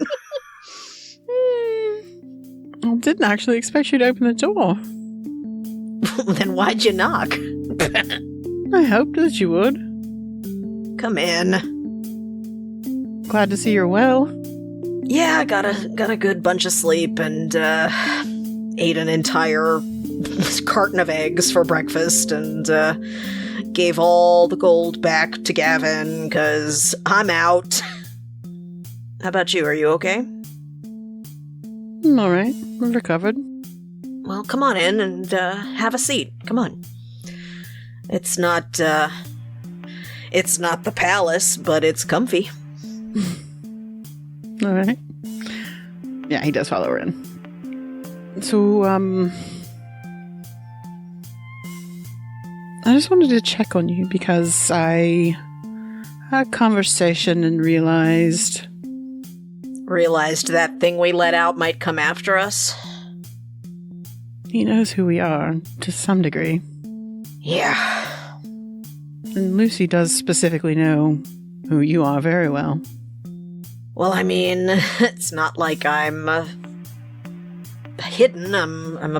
I didn't actually expect you to open the door. Then why'd you knock? I hoped that you would. Come in. Glad to see you're well. Yeah, I got a good bunch of sleep and ate an entire carton of eggs for breakfast and gave all the gold back to Gavin because I'm out. How about you? Are you okay? I'm all right. I've recovered. Well, come on in and have a seat. Come on. It's not the palace, but it's comfy. All right. Yeah, he does follow her in. So, I just wanted to check on you because I had a conversation and realized that thing we let out might come after us. he knows who we are to some degree. Yeah. And Lucy does specifically know who you are very well. Well, I mean, it's not like I'm hidden. I'm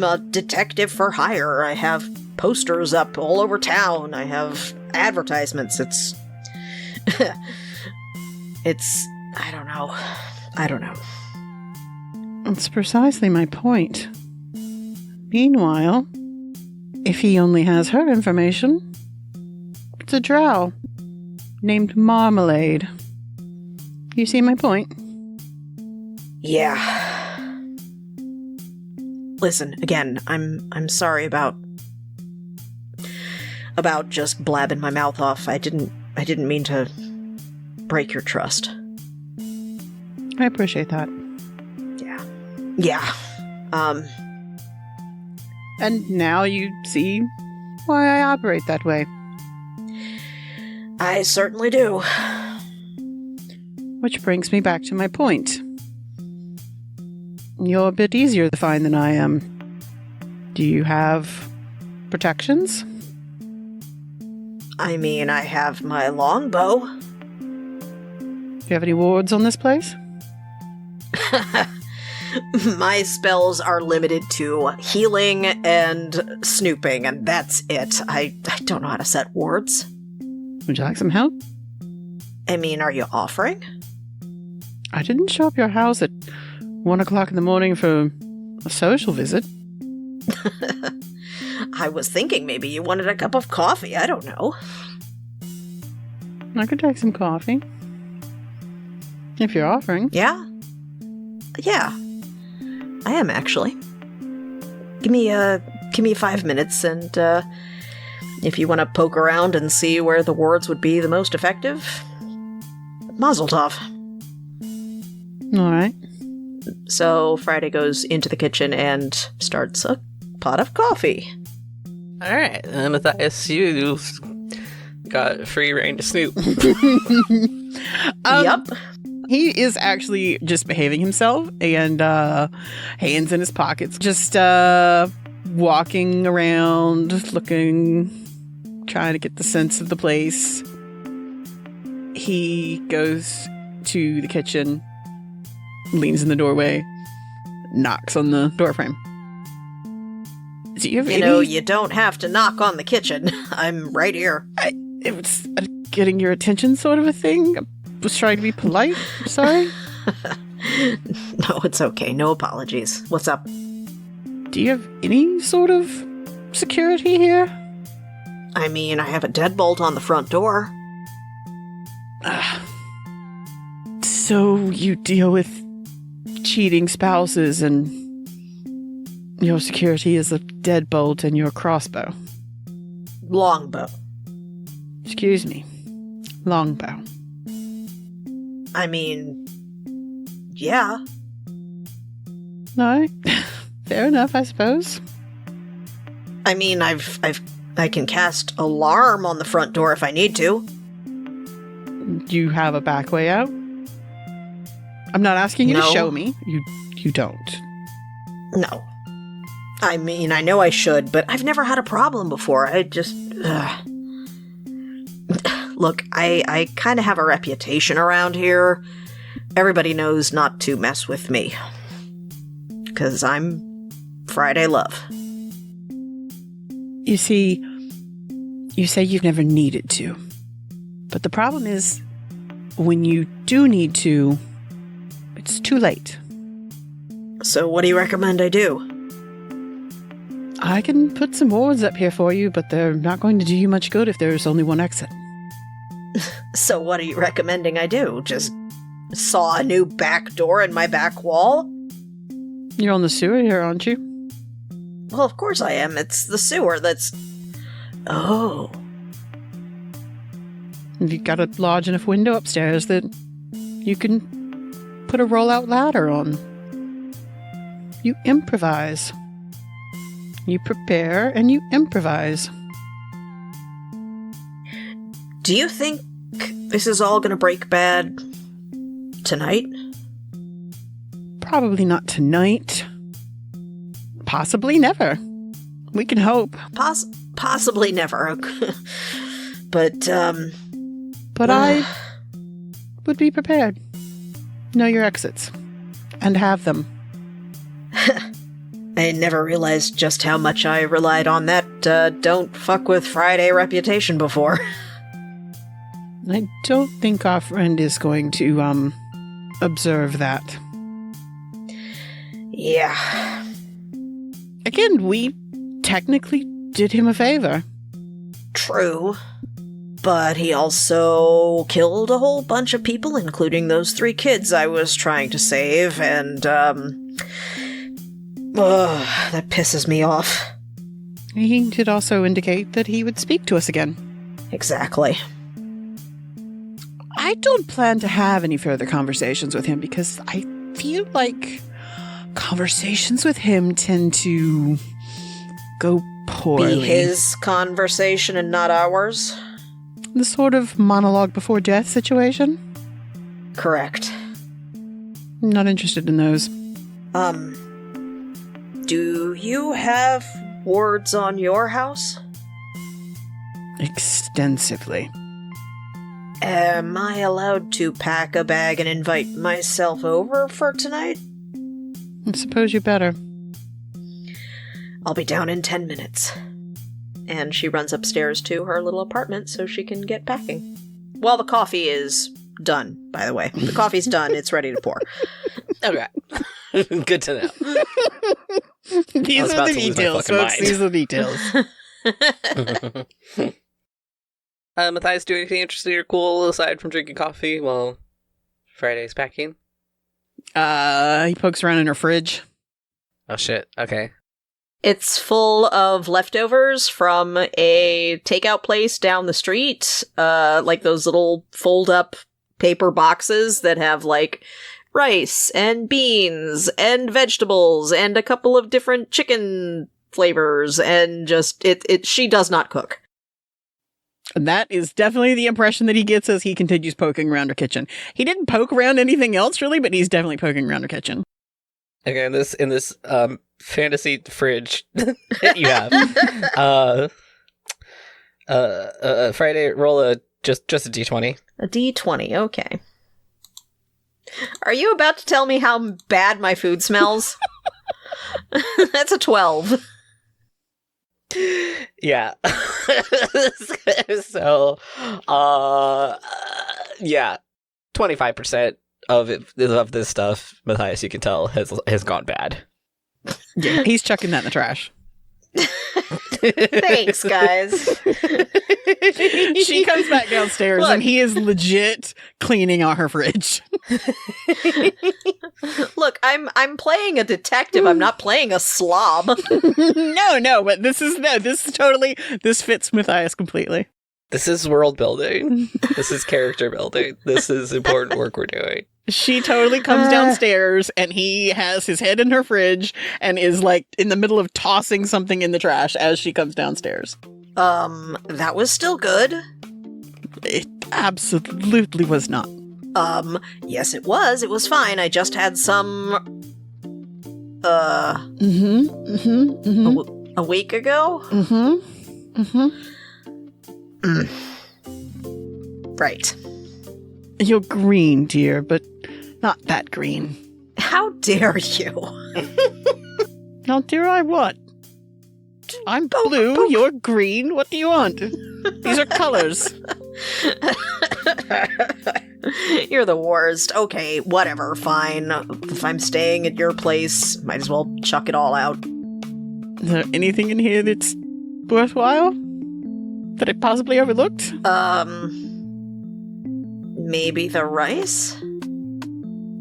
a detective for hire. I have posters up all over town. I have advertisements. It's I don't know. That's precisely my point. Meanwhile, if he only has her information, it's a drow named Marmalade. You see my point? Yeah. Listen, again, I'm sorry about just blabbing my mouth off. I didn't mean to break your trust. I appreciate that. Yeah. And now you see why I operate that way. I certainly do. Which brings me back to my point. You're a bit easier to find than I am. Do you have protections? I mean, I have my longbow. Do you have any wards on this place? My spells are limited to healing and snooping, and that's it. I don't know how to set wards. Would you like some help? I mean, are you offering? I didn't show up your house at 1 o'clock in the morning for a social visit. I was thinking maybe you wanted a cup of coffee. I don't know. I could take some coffee. If you're offering. Yeah? Yeah. I am, actually. Give me 5 minutes, and if you want to poke around and see where the wards would be the most effective, mazel tov. All right. So Friday goes into the kitchen and starts a pot of coffee. All right, Matthias, you got free reign to snoop. Yep. He is actually just behaving himself and hands in his pockets, just walking around, looking, trying to get the sense of the place. He goes to the kitchen, leans in the doorway, knocks on the doorframe. Do you have you don't have to knock on the kitchen. I'm right here. It was getting your attention sort of a thing. I was trying to be polite. Sorry. No, it's okay. No apologies. What's up? Do you have any sort of security here? I mean, I have a deadbolt on the front door. So you deal with cheating spouses and your security is a deadbolt and your crossbow. Longbow. Excuse me. Longbow. I mean, yeah. No, fair enough, I suppose. I mean, I can cast alarm on the front door if I need to. Do you have a back way out? I'm not asking you to No. show me. You don't. No. I mean, I know I should, but I've never had a problem before. I just... Look, I kind of have a reputation around here. Everybody knows not to mess with me. Because I'm Friday Love. You see, you say you've never needed to. But the problem is, when you do need to, it's too late. So what do you recommend I do? I can put some wards up here for you, but they're not going to do you much good if there's only one exit. So what are you recommending I do? Just saw a new back door in my back wall? You're on the sewer here, aren't you? Well, of course I am. It's the sewer that's... Oh. You've got a large enough window upstairs that you can put a roll-out ladder on. You improvise. You prepare and you improvise. Do you think this is all gonna break bad tonight? Probably not tonight. Possibly never. We can hope. Possibly never. But I would be prepared. Know your exits. And have them. I never realized just how much I relied on that don't fuck with Friday reputation before. I don't think our friend is going to, observe that. Yeah. Again, we technically did him a favor. True. But he also killed a whole bunch of people, including those 3 kids I was trying to save, and, that pisses me off. He did also indicate that he would speak to us again. Exactly. I don't plan to have any further conversations with him because I feel like conversations with him tend to go poorly. Be his conversation and not ours? The sort of monologue before death situation? Correct. I'm not interested in those. Do you have wards on your house? Extensively. Am I allowed to pack a bag and invite myself over for tonight? I suppose you better. I'll be down in 10 minutes. And she runs upstairs to her little apartment so she can get packing. Well, the coffee is done, by the way. The coffee's done. It's ready to pour. Okay. Good to know. These are the details, folks. These are the details. Matthias, do anything interesting or cool aside from drinking coffee while Friday's packing? He pokes around in her fridge. Oh shit, okay. It's full of leftovers from a takeout place down the street. Like those little fold-up paper boxes that have, like, rice and beans and vegetables and a couple of different chicken flavors, and just, she does not cook. And that is definitely the impression that he gets as he continues poking around her kitchen. He didn't poke around anything else, really, but he's definitely poking around her kitchen. Okay, in this fantasy fridge that you have, Friday, roll just a d20. A d20, okay. Are you about to tell me how bad my food smells? That's a 12. Yeah. So, yeah, 25% of this stuff, Matthias, you can tell, has gone bad. Yeah, he's chucking that in the trash. Thanks, guys. She comes back downstairs. Look, and he is legit cleaning out her fridge. Look, I'm playing a detective. I'm not playing a slob. No, but this fits Matthias completely. This is world building. This is character building. This is important work we're doing. She totally comes downstairs and he has his head in her fridge and is like in the middle of tossing something in the trash as she comes downstairs. That was still good. It absolutely was not. Yes it was. It was fine. I just had some a week ago? Right. You're green, dear, but not that green. How dare you? How dare I what? I'm blue, you're green, what do you want? These are colors. You're the worst. Okay, whatever, fine. If I'm staying at your place, might as well chuck it all out. Is there anything in here that's worthwhile? That I possibly overlooked? Maybe the rice?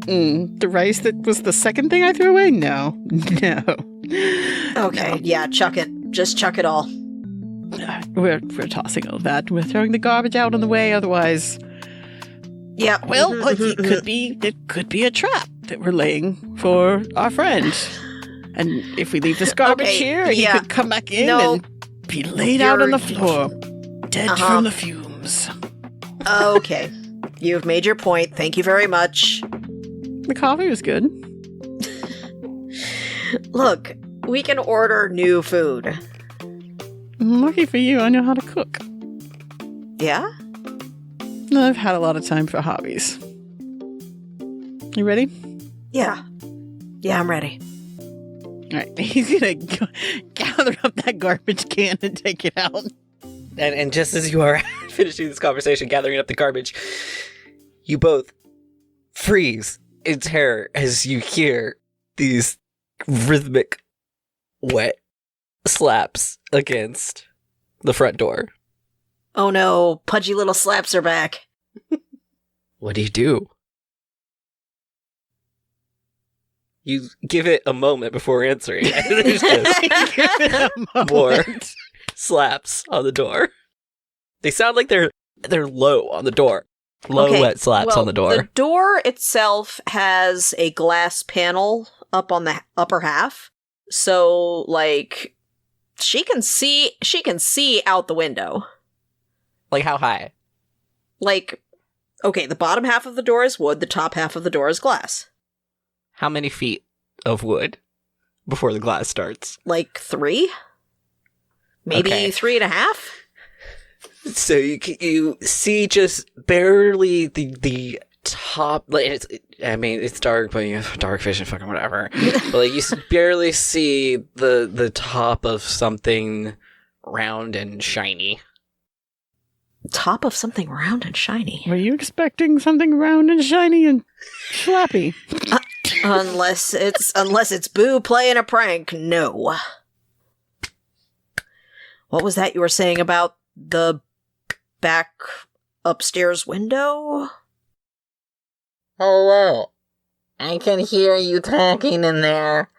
The rice that was the second thing I threw away? No. Okay, yeah, chuck it. Just chuck it all. We're tossing all that. We're throwing the garbage out on the way, otherwise... Yeah. Well, it could be a trap that we're laying for our friend. And if we leave this garbage here, he could come back in and be laid out on the floor, dead from the fumes. Okay. You've made your point. Thank you very much. The coffee was good. Look, we can order new food. Lucky for you, I know how to cook. Yeah? I've had a lot of time for hobbies. You ready? Yeah. Yeah, I'm ready. All right, he's gonna gather up that garbage can and take it out. And just as you are finishing this conversation, gathering up the garbage, you both freeze in terror as you hear these rhythmic, wet slaps against the front door. Oh no, pudgy little slaps are back. What do? You give it a moment before answering. There's just more slaps on the door. They sound like they're low on the door. Low wet slaps on the door. The door itself has a glass panel up on the upper half. So, like, she can see out the window. Like how high? Like, okay, the bottom half of the door is wood, the top half of the door is glass. How many feet of wood before the glass starts? Like 3? Maybe 3.5? So you see just barely the top. Like it's dark, but you have dark vision, fucking whatever. But like you barely see the top of something round and shiny. Top of something round and shiny. Were you expecting something round and shiny and slappy? Unless it's Boo playing a prank. No. What was that you were saying about the back upstairs window? Hello. I can hear you talking in there.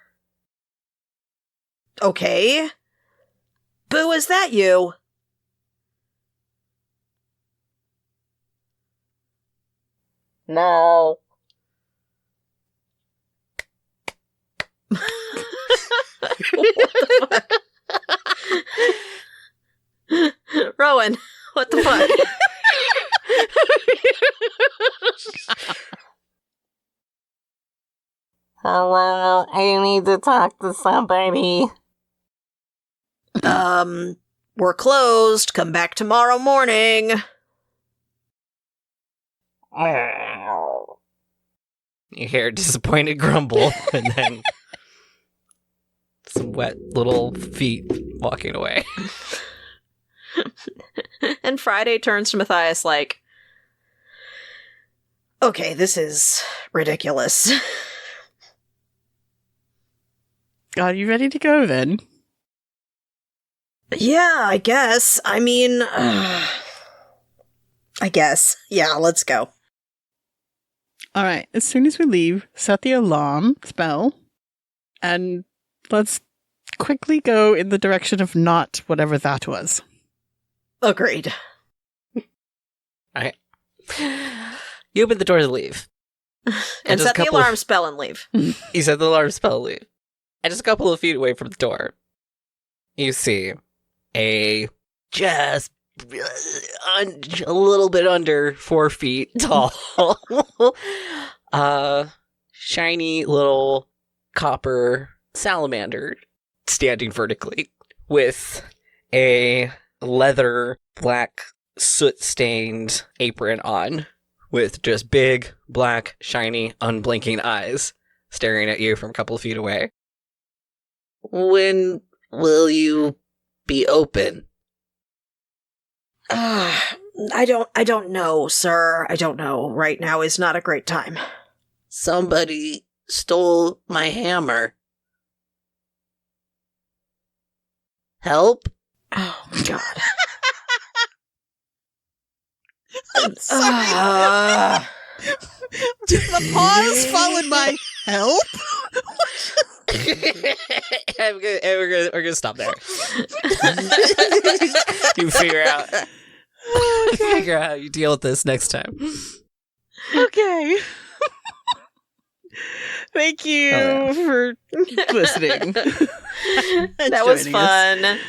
Okay. Boo, is that you? No. What the fuck? Rowan, what the fuck? Hello, I need to talk to somebody. We're closed. Come back tomorrow morning. You hear a disappointed grumble, and then some wet little feet walking away. And Friday turns to Matthias like, okay, this is ridiculous. Are you ready to go then? Yeah, I guess. I mean, I guess. Yeah, let's go. All right. As soon as we leave, set the alarm spell, and let's quickly go in the direction of not whatever that was. Agreed. Alright. You open the door to leave. And set the alarm spell and leave. You set the alarm spell and leave. And just a couple of feet away from the door, you see a just a little bit under 4 feet tall, shiny little copper salamander standing vertically with a leather black soot-stained apron on, with just big, black, shiny, unblinking eyes staring at you from a couple of feet away. When will you be open? I don't know, sir. I don't know. Right now is not a great time. Somebody stole my hammer. Help? Oh, God. The pause followed by help? We're gonna stop there. You figure out how you deal with this next time. Okay. Thank you for listening. That was fun.